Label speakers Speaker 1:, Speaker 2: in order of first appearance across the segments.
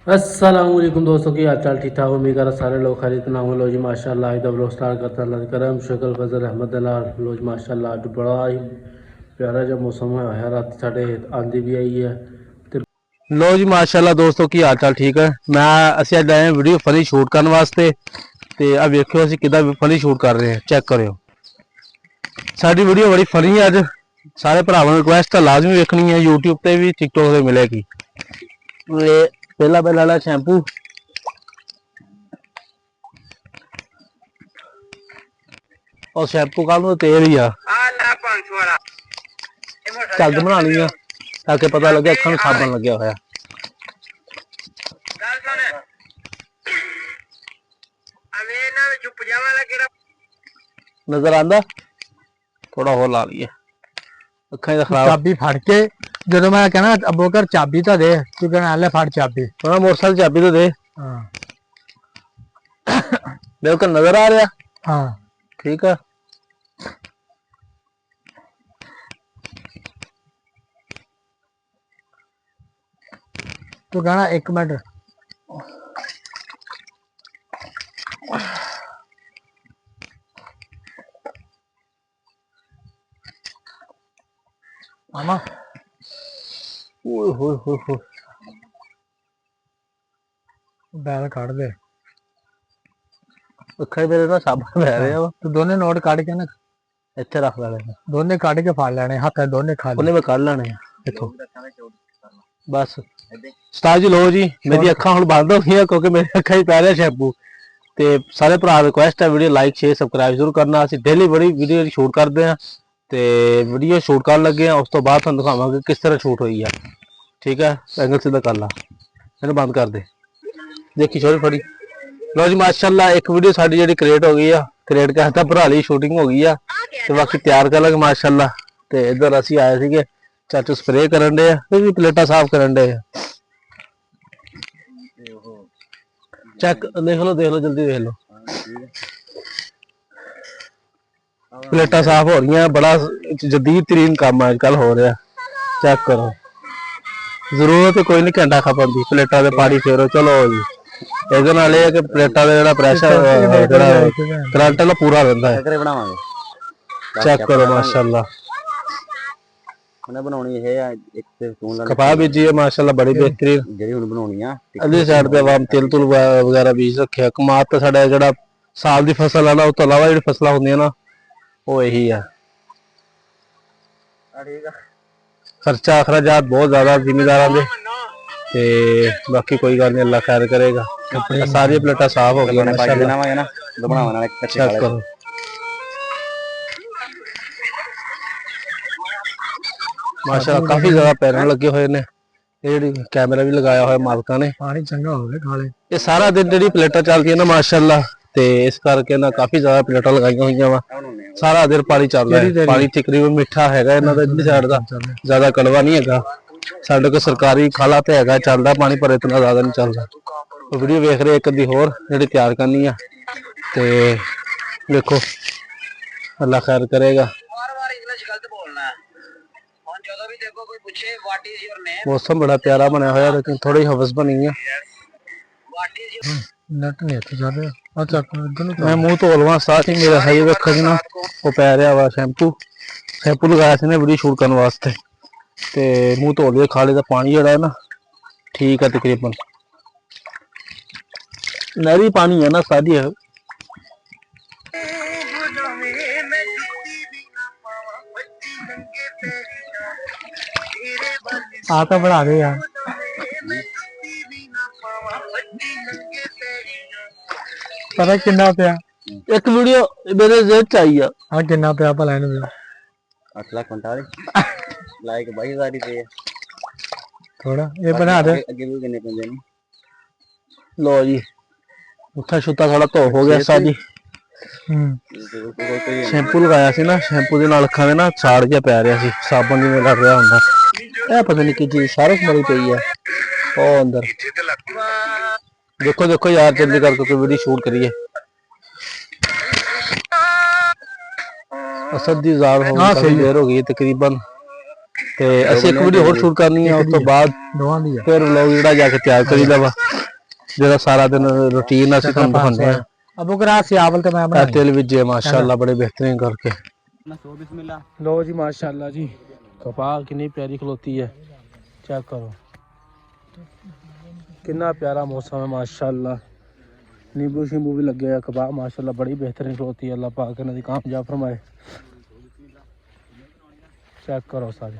Speaker 1: अस्सलामुअलैकुम दोस्तों की हाल चाल ठीक ठाक उम्मीद कर सारे लोग खरीद ना हो लो जी माशाल्लाह आज ब्लॉग स्टार्ट करता अल्लाह दी करम शक्ल फजल अहमद लो जी माशाल्लाह अज बड़ा ही प्यारा जिहा मौसम होया रात साढ़े आंधी भी आई है ते लो जी माशाल्लाह दोस्तों की हाल चाल ठीक है मैं असीं अज आए वीडियो फनी शूट करने वास्ते ते अब वेखियो असीं किदा फनी शूट कर रहे हैं चेक करियो साडी वीडियो बड़ी फनी है अज सारे भरावां नूं रिक्वेस्ट है लाजमी वेखनी है यूट्यूब ते भी टिकटॉक ते मिलेगी ये पहला वाला शैंपू और शैंपू का तेल ही आ झग बनानी है ताकि पता लगे अखा में साबन लगे होया नजर आंदा थोड़ा और ला लिए अखा खराब
Speaker 2: चाबी फड़ के जो मैं कहना अबो कर चाबी तो दे तू कहना ले फड़ चाबी
Speaker 1: हाँ मोटरसाइकिल चाबी तो दे
Speaker 2: हाँ
Speaker 1: बिल्कुल नजर आ रहा
Speaker 2: हाँ
Speaker 1: ठीक है
Speaker 2: तू कहना एक मिनट मामा
Speaker 1: ओए होए होए होए
Speaker 2: बैल काट दे
Speaker 1: अखा मेरे ना साबन बह रहे हो
Speaker 2: तू दोने नोट काट के ना
Speaker 1: इत्थे रख लेने
Speaker 2: दोने काट के फाड़ लेने हाथ दोने खा ले
Speaker 1: उन्हें मैं कर लेने इथों बस उस्ताद जी लो जी मेरी अखा हुण बंद हो गई क्योंकि मेरी अखा पै रहा शैंपू ते सारे भरा रिक्वेस्ट है वीडियो लाइक शेयर सबसक्राइब जरूर करना असं डेली बड़ी वीडियो शूट करते हैं तो वीडियो शूट कर लगे हैं उस तो बाद तुहानूं दिखावांगे किस तरह शूट हुई है ठीक है एंगल सीधा कर ला इन्हूं बंद कर दे देखी छोटी फड़ी लो जी माशाल्लाह एक वीडियो साडी जिहड़ी क्रिएट हो गई है क्रिएट कहता भराली शूटिंग हो गई है तो बाकी तैयार कर लगे माशाल्लाह तो इधर असीं आए सीगे चाचू स्प्रे करन डे फिर भी प्लेटा साफ करन डे चेक देख लो जल्दी देख लो प्लेटा साफ हो रही हैं बड़ा जदीद तरीन काम अजकल हो रहा चेक करो जरूरत कोई नहीं घंटा खपन की प्लेटा से पानी फेरो चलो जी ਇਹਦੇ ਨਾਲ ਇਹ ਕਿ ਪਲੇਟਾਂ ਦਾ ਜਿਹੜਾ ਪ੍ਰੈਸ਼ਰ ਜਿਹੜਾ ਕਰੰਟ ਨਾਲ ਪੂਰਾ ਰਹਿੰਦਾ ਹੈ ਕਰੇ ਬਣਾਵਾਂਗੇ ਚੈੱਕ ਕਰੋ ਮਾਸ਼ਾਅੱਲਾ
Speaker 3: ਉਹਨੇ ਬਣਾਉਣੀ ਇਹ ਇੱਕ ਤੇ ਤੂੰ
Speaker 1: ਕਪਾਹ ਬੀਜੀ ਹੈ ਮਾਸ਼ਾਅੱਲਾ ਬੜੀ ਬਿਹਤਰੀਨ
Speaker 3: ਜਿਹੜੀ ਹੁਣ ਬਣਾਉਣੀ ਆ
Speaker 1: ਅਗਲੀ ਸਾਈਡ ਤੇ ਆਵਾਮ ਤਿਲ ਤੁਲ ਵਗੈਰਾ ਬੀਜ ਰੱਖਿਆ ਕਮਾਤ ਤਾਂ ਸਾਡਾ ਜਿਹੜਾ ਸਾਲ ਦੀ ਫਸਲ ਆ ਨਾ ਉਹ ਤੋਂ ਇਲਾਵਾ ਜਿਹੜੀ ਫਸਲਾਂ ਹੁੰਦੀਆਂ ਨਾ ਉਹ ਇਹੀ ਆ
Speaker 3: ਠੀਕ ਆ
Speaker 1: ਖਰਚਾ ਅਖਰਾਜਾਤ ਬਹੁਤ ਜ਼ਿਆਦਾ ਜ਼ਿਮੀਦਾਰਾਂ ਦੇ ਤੇ ਬਾਕੀ ਕੋਈ ਗੱਲ ਨਹੀਂ ਅੱਲਾ ਖੈਰ ਕਰੇਗਾ ਸਾਰੀਆਂ ਪਲੇਟਾਂ ਸਾਫ਼ ਹੋ ਗਈਆਂ ਮਾਸ਼ਾਅੱਲਾ
Speaker 3: ਬਣਾਵਾਂਗੇ ਨਾ ਬਣਾਉਣ ਨਾਲ ਕੱਚੇ
Speaker 1: ਚੈੱਕ ਕਰੋ माशाल्लाह काफी ज्यादा पैनल लगे हुए ने कैमरा भी लगाया हुआ मालका ने
Speaker 2: पानी चंगा हो गया खा ले
Speaker 1: ये सारा दिन जी प्लेटा चलती है ना माशाल्लाह ते इस करके ना काफी ज्यादा प्लेटा लगाई हुई वा सारा दिन पानी चलता है पानी तकरीबन मीठा है इन्हों का इधर साइड का ज्यादा कड़वा नहीं है साडे को सरकारी खाला तो है चलता पानी पर इतना ज्यादा नहीं चलता वीडियो वेख रहे एक अद्धी होर जी तैयार करनी है ते देखो अल्लाह खैर करेगा मौसम बड़ा प्यारा बनया हुआ लेकिन थोड़ी हवस बनी है
Speaker 2: नट नहीं तो जा रहे अच्छा
Speaker 1: मैं मुंह धो लवा साथ ही मेरा है वेखो जी ना वो पै रहा वा शैंपू लगाया से वीडियो शूट करने वास्ते ते मुंह धो लिया खाले का पानी जड़ा है ना ठीक है तकरीबन नहरी पानी है ना सारी है
Speaker 2: आ तो बढ़ा दे यार पता किन्ना पिया
Speaker 1: एक वीडियो मेरे जेब चाहिए
Speaker 2: हाँ किन्ना पिया भला इन्हें
Speaker 3: 8,45,000 लाइक 22,000 पे
Speaker 2: थोड़ा ये बना दे
Speaker 3: ਅੱਗੇ ਵੀ ਕਿੰਨੇ ਪੈਂਦੇ ਨੇ
Speaker 1: लो जी उठा छुट्टा थोड़ा धो हो गया साजी शैंपू लगाया सी ना शैंपू के नाल अखां दे ना साड़ जिहा पै रिहा सी साबन जिवें लड़ रहा हुंदा ਇਹ पता नहीं की चीज सारे मरी पई है ओ अंदर देखो देखो यार जल्दी करके कोई वीडियो शूट करिए असद दी ज़ात हो गई काफी देर हो गई तकरीबन ਤੇ ਅਸੀਂ ਇੱਕ ਵੀਡੀਓ ਹੋਰ ਸ਼ੂਟ ਕਰਨੀ ਆ, ਉਸ ਤੋਂ ਬਾਅਦ
Speaker 2: ਦੋਵਾਂ ਦੀ ਆ
Speaker 1: ਫਿਰ ਵਲੌਗ ਜਿਹੜਾ ਜਾ ਕੇ ਤਿਆਰ ਕਰੀਦਾ ਵਾ, ਜਿਹੜਾ ਸਾਰਾ ਦਿਨ ਰੁਟੀਨ ਅਸੀਂ ਤੁਹਾਨੂੰ ਦਿਖਾਉਂਦੇ ਆ।
Speaker 2: ਅਬੂ ਕਰਾ ਸਿਆਵਲ ਤੇ ਮੈਂ ਬਣਾਈ
Speaker 1: तेल भी जे माशाल्लाह बड़े बेहतरीन करके।
Speaker 3: बिस्मिल्लाह।
Speaker 1: लो जी माशाल्लाह जी, कपाह कितनी प्यारी खलोती है, चेक करो कितना प्यारा मौसम है माशाल्लाह। नींबू शिंबू भी लगे हैं, कपाह माशाल्लाह बड़ी बेहतरीन खलोती है। अल्लाह पाक ने कामयाब फरमाए। चेक करो सारे,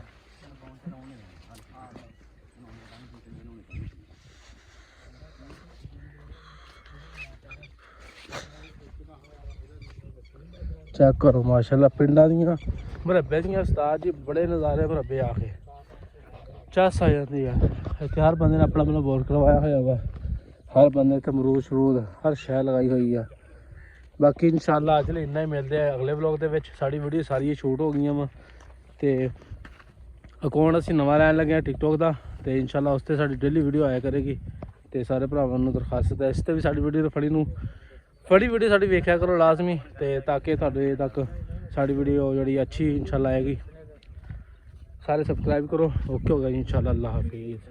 Speaker 1: चेक करो माशाल्लाह। पिंडा दियां मरब्बे दियां उस्ताद जी बड़े नज़ारे मरब्बे आके चस आ जाती है। इत्थे हर बंदे ने अपना अपना बोर करवाया होया वा, हर बंदे ते मरूद शरूद हर शै लगाई हुई है। बाकी इंशाल्लाह अज इन्ना ही मिलते हैं अगले ब्लॉग दे विच। साड़ी वीडियो सारी शूट हो गई वा ते अकाउंट असीं नवां लैन लगे टिकटॉक दा, ते इंशाल्लाह उस ते साडी डेली वीडियो आया करेगी। ते सारे भरावां नूं दरखास्त है इस ते भी साडी वीडियो फड़ी वीडियो साड़ी वेख्या करो लाजमी, ते ताकि तुहाडे तक साड़ी वीडियो जिहड़ी अच्छी इंशाल्लाह आएगी। सारे सब्सक्राइब करो। ओके होगा जी इंशाल्लाह। अल्लाह हाफिज़।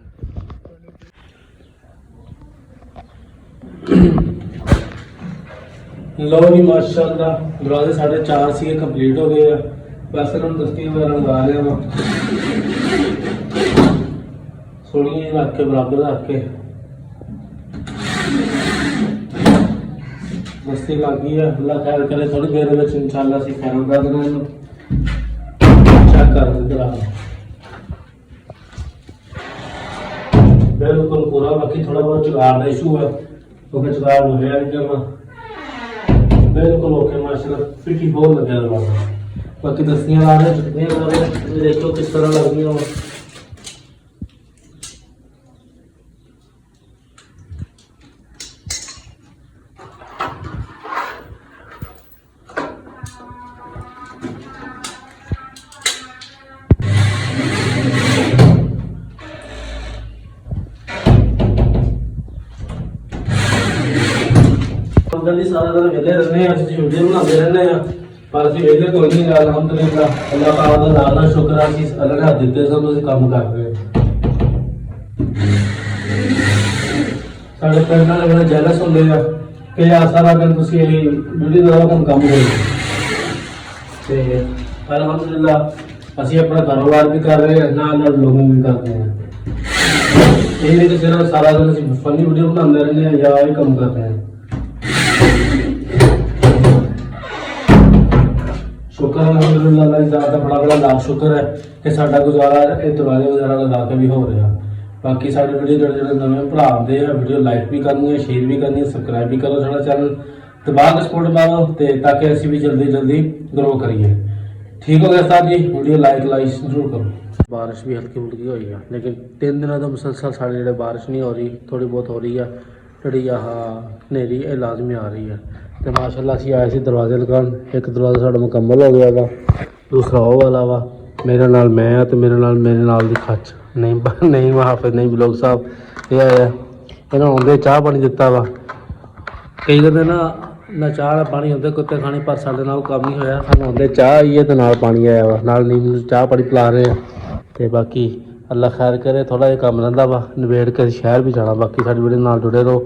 Speaker 1: लो जी माशाल्लाह, दरवाजे 4:30 सी कंप्लीट हो गए हैं। वैसे हम दस्ती वगैरह लगा रहे हैं, सोनिए रख के बराबर रख के मस्ती लग गई है। अल्लाह खैर करे, थोड़ी देर में इंशाल्लाह से खैर कर देना। चेक कर इधर बिल्कुल पूरा, बाकी थोड़ा बहुत जुगाड़ का इशू है क्योंकि जुगाड़ हो गया नहीं करना बिल्कुल ओके माशाल्लाह। फिट ही बहुत लगे दरवाजा। बाकी दस्तियां ला रहे जुतियां ला रहे, देखो किस तरह लग रही है। सारा दिन वेले रहने वीडियो बनाते रहने, पर असं वेले कोई नहीं। अलहमदुलिल्लाह अल्लाह पाक दा लाख लाख शुक्र है, असीं अल्लाह ने हथ दिते सब असीं काम कर रहे हैं। साढ़े पिंड वाले बड़े जेलस होंदे आ कि यार सारा दिन तुसीं वीडियो दा काम करो, ते अलहमदुलिल्लाह असीं अपना कारोबार भी कर रहे हैं, नाल नाल लोगों भी कर रहे हैं। ये नहीं कि सिर्फ सारा दिन असीं फनी वीडियो बनाते रहने हैं या ये काम कर रहे हैं। शुक्र अलहमदुलिल्लाह अल्लाह दा बड़ा बड़ा लाख शुक्र है कि साडा गुजारा ये दरवाजे वगैरह लगा के भी हो रहा। बाकी साडी वीडियो जो नवे भरा आते हैं, वीडियो लाइक भी करनी है, शेयर भी करनी है, सबसक्राइब भी करो साडा चैनल, दबा के सपोर्ट पाओ ताकि असीं भी जल्दी जल्दी ग्रो करिए। ठीक हो गया साहब जी, वीडियो लाइक जरूर करो। बारिश भी हल्की फुल्की हुई है, लेकिन 3 दिनों तो मुसलसल साढ़े जो बारिश नहीं हो रही, थोड़ी बहुत हो रही है। जी आह हनेरी ये लाजमी आ रही है। तो माशाल्लाह असीं आए थे दरवाजे लगान, एक दरवाजा साਡਾ मुकम्मल हो गया वा, दूसरा वो वाला वा। मेरे नाल मैं तो मेरे नाल दी खच नहीं हाफिज नहीं ब्लॉग साहब ये आया, इन्होंने आउंदे चाह पानी दिता वा। कई कहते ना चाह पानी आते कुत्ते खाने, पर साडे नाल काम नहीं होया, सानूं आउंदे चाह आई है तो नाल पानी आया वा, नाल नीम चाह पानी पिला रहे हैं। तो बाकी अल्लाह खैर करे, थोड़ा जिहा काम रहिंदा वा, नवेड़ के शहर भी जाना। बाकी साडी वीडियो नाल जुड़े रहो।